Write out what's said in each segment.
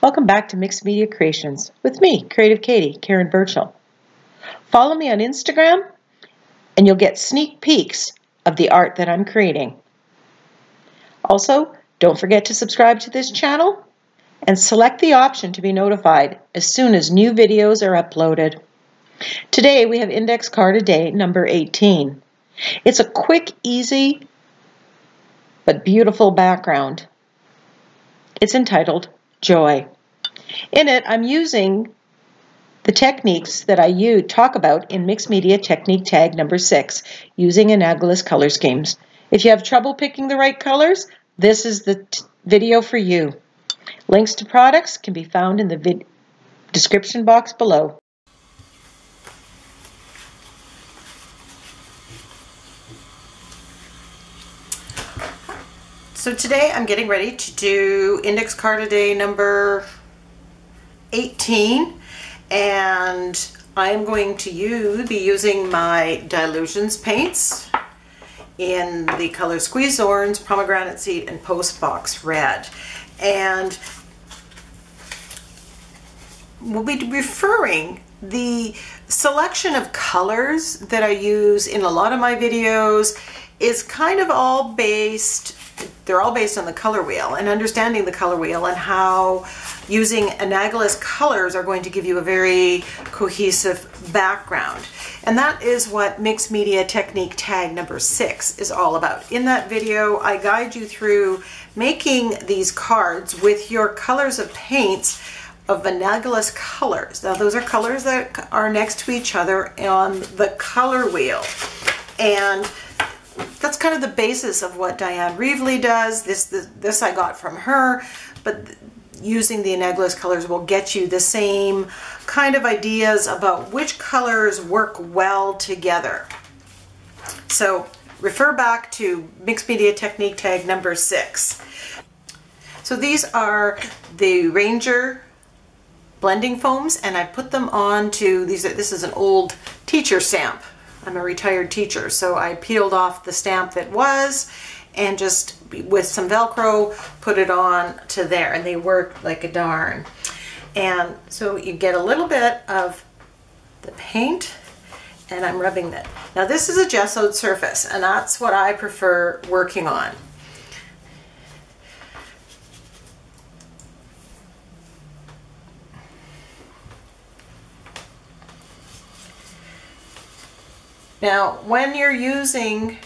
Welcome back to Mixed Media Creations with me, Creative Katie, Karen Burchell. Follow me on Instagram and you'll get sneak peeks of the art that I'm creating. Also, don't forget to subscribe to this channel and select the option to be notified as soon as new videos are uploaded. Today we have index card a day number 18. It's a quick, easy, but beautiful background. It's entitled Joy. In it, I'm using the techniques that I talk about in Mixed Media Technique Tag number 6, using analogous color schemes. If you have trouble picking the right colors, this is the video for you. Links to products can be found in the description box below. So today I'm getting ready to do index card a day number 18, and I am going to be using my Dilutions paints in the color Squeeze Orange, Pomegranate Seed, and Postbox Red. And we'll be referring the selection of colors that I use in a lot of my videos is kind of all based, they're all based on the color wheel and understanding the color wheel and how using analogous colors are going to give you a very cohesive background. And that is what Mixed Media Technique Tag number 6 is all about. In that video, I guide you through making these cards with your colors of paints of analogous colors. Now those are colors that are next to each other on the color wheel. And that's kind of the basis of what Diane Reevely does. This I got from her, but using the analogous colors will get you the same kind of ideas about which colors work well together. So refer back to Mixed Media Technique Tag number 6. So these are the Ranger blending foams, and I put them onto this is an old teacher stamp. I'm a retired teacher, so I peeled off the stamp that was and just with some Velcro put it on to there, and they work like a darn. And so you get a little bit of the paint, and I'm rubbing that. Now this is a gessoed surface, and that's what I prefer working on. Now, when you're using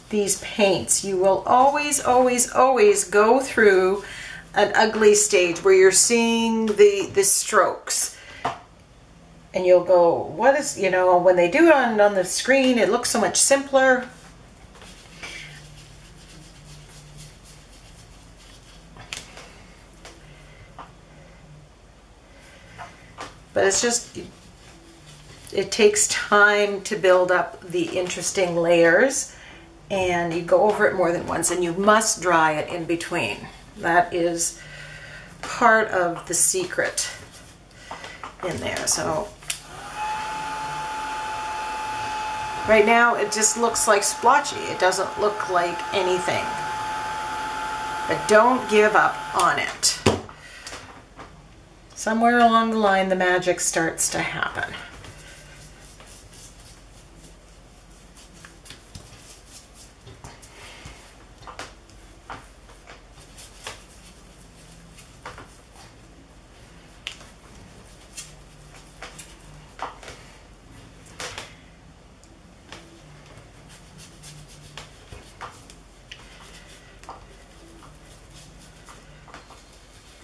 these paints, you will always, always, always go through an ugly stage where you're seeing the strokes. And you'll go, what is, you know, when they do it on the screen, it looks so much simpler. But it's just, it takes time to build up the interesting layers, and you go over it more than once, and you must dry it in between. That is part of the secret in there. So right now it just looks like splotchy. It doesn't look like anything. But don't give up on it. Somewhere along the line the magic starts to happen.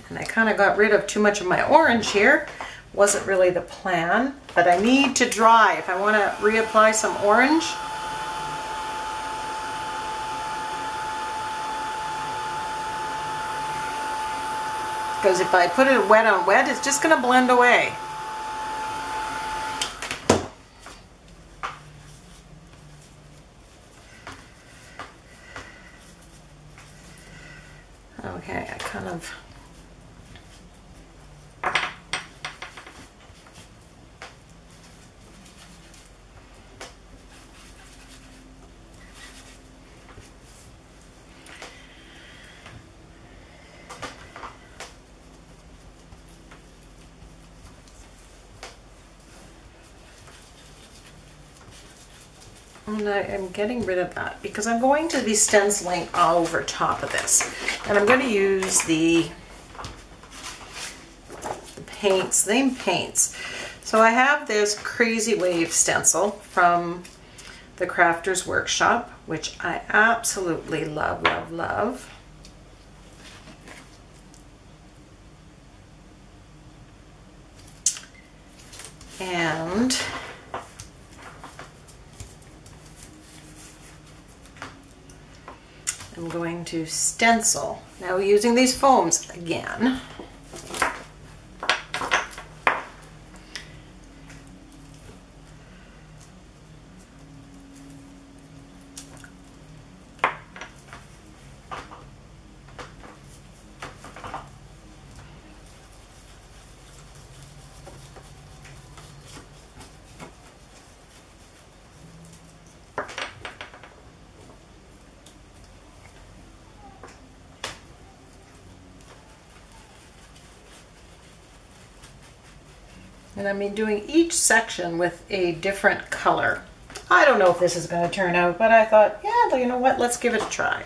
And I kind of got rid of too much of my orange here. Wasn't really the plan, but I need to dry if I want to reapply some orange. Because if I put it wet on wet, it's just going to blend away. Okay, I kind of I'm getting rid of that because I'm going to be stenciling over top of this. And I'm going to use the paints, same paints. So I have this Crazy Wave stencil from the Crafter's Workshop, which I absolutely love, love, love. And I'm going to stencil. Now using these foams again. And I'm doing each section with a different color. I don't know if this is going to turn out, but I thought, yeah, you know what, let's give it a try.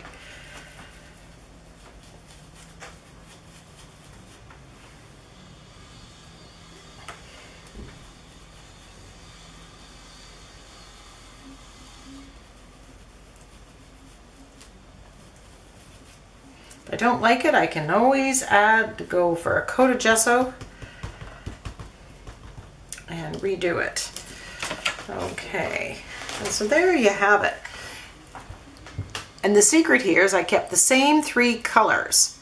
If I don't like it, I can always go for a coat of gesso and redo it. Okay, and so there you have it. And the secret here is I kept the same 3 colors.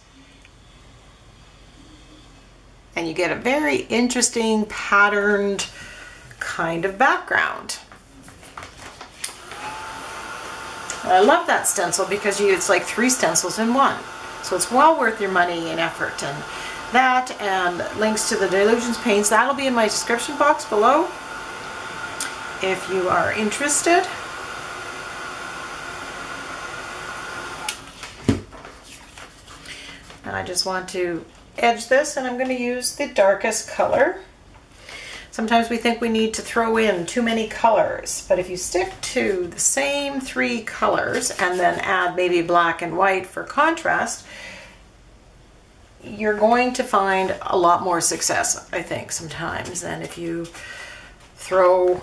And you get a very interesting patterned kind of background. And I love that stencil because it's like 3 stencils in one. So it's well worth your money and effort. And that and links to the Delusions paints, that'll be in my description box below if you are interested. And I just want to edge this, and I'm going to use the darkest color. Sometimes we think we need to throw in too many colors, but if you stick to the same 3 colors and then add maybe black and white for contrast, you're going to find a lot more success, I think, sometimes than if you throw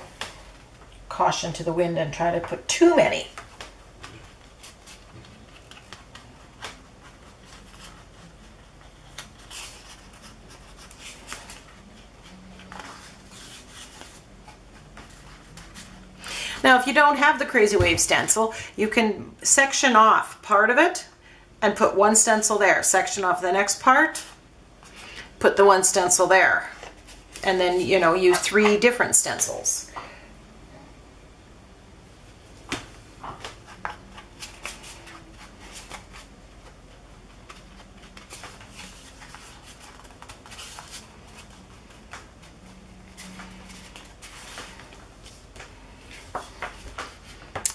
caution to the wind and try to put too many. Now, if you don't have the Crazy Wave stencil, you can section off part of it and put 1 stencil there, section off the next part, put the 1 stencil there, and then, you know, use 3 different stencils.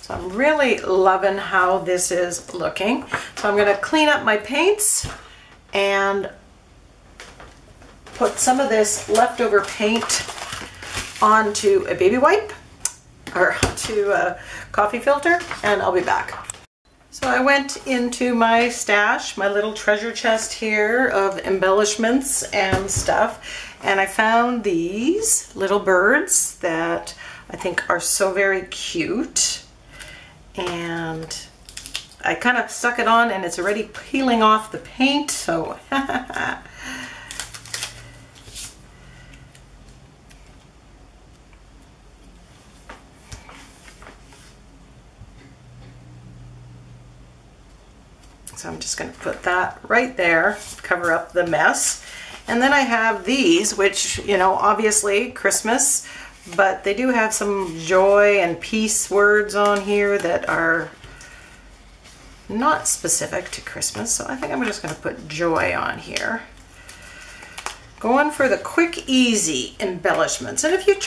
So I'm really loving how this is looking. So I'm going to clean up my paints and put some of this leftover paint onto a baby wipe or onto a coffee filter, and I'll be back. So I went into my stash, my little treasure chest here of embellishments and stuff, and I found these little birds that I think are so very cute. And I kind of stuck it on and it's already peeling off the paint, so so I'm just going to put that right there, cover up the mess. And then I have these, which, you know, obviously Christmas, but they do have some joy and peace words on here that are not specific to Christmas. So I think I'm just going to put joy on here. Going for the quick, easy embellishments. And if you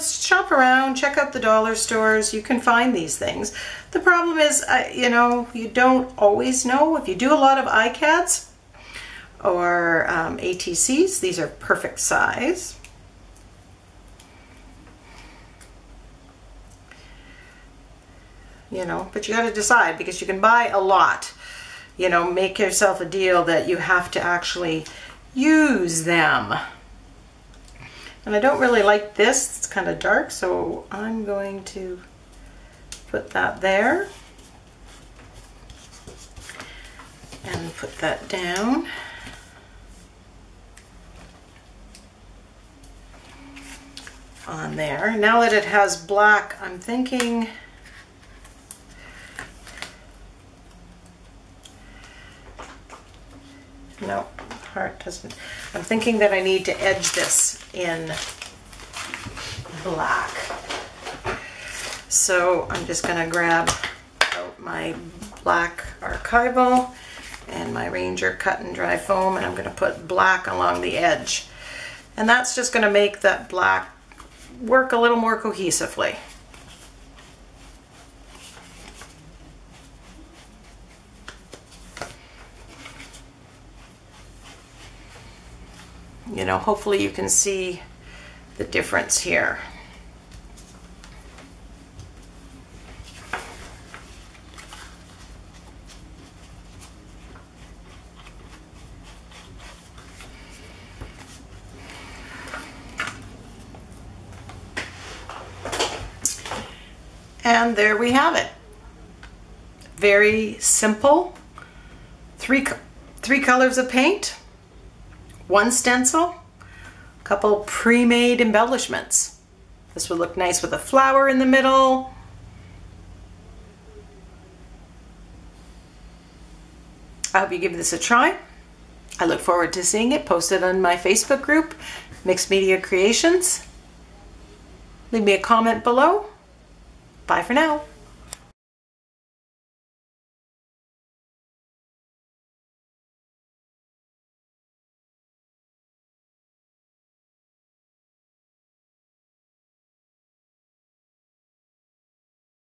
shop around, check out the dollar stores, you can find these things. The problem is, you know, you don't always know. If you do a lot of ICADs or ATCs, these are perfect size. you know, but you got to decide, because you can buy a lot. You know, make yourself a deal that you have to actually use them. And I don't really like this, it's kind of dark, so I'm going to put that there and put that down. On there. Now that it has black, I'm thinking no, heart doesn't. I'm thinking that I need to edge this in black. So I'm just going to grab out my black archival and my Ranger cut and dry foam, and I'm going to put black along the edge. And that's just going to make that black work a little more cohesively. You know, hopefully you can see the difference here. And there we have it. Very simple. Three colors of paint, one stencil, a couple pre-made embellishments. This would look nice with a flower in the middle. I hope you give this a try. I look forward to seeing it posted on my Facebook group, Mixed Media Creations. Leave me a comment below. Bye for now.